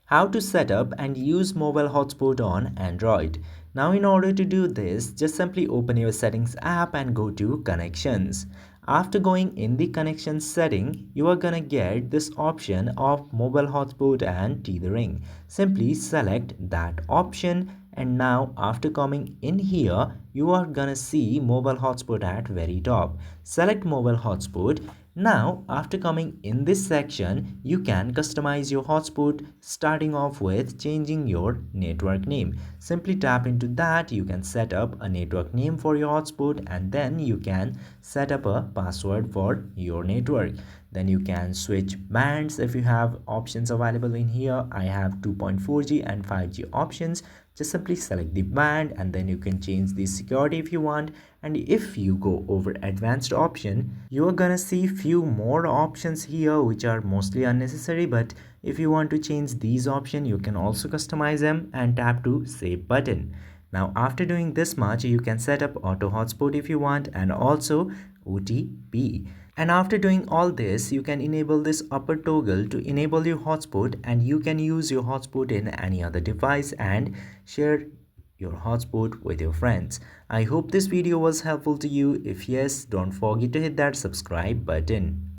How to set up and use mobile hotspot on Android. Now in order to do this, just simply open your settings app and go to connections. After going in the connections setting, you are gonna get this option of mobile hotspot and tethering. Simply select that option, and now after coming in here, you are gonna see mobile hotspot at very top. Select mobile hotspot. Now after coming in this section, you can customize your hotspot, starting off with changing your network name. Simply tap into that. You can set up a network name for your hotspot, and then you can set up a password for your network. Then you can switch bands if you have options available in here. I have 2.4G and 5G options. Just simply select the band, and then you can change the security if you want. And if you go over advanced option, you are gonna see few more options here which are mostly unnecessary, but if you want to change these options, you can also customize them and tap to save button. Now after doing this much, you can set up auto hotspot if you want, and also OTP. And after doing all this, you can enable this upper toggle to enable your hotspot, and you can use your hotspot in any other device and share your hotspot with your friends. I hope this video was helpful to you. If yes, don't forget to hit that subscribe button.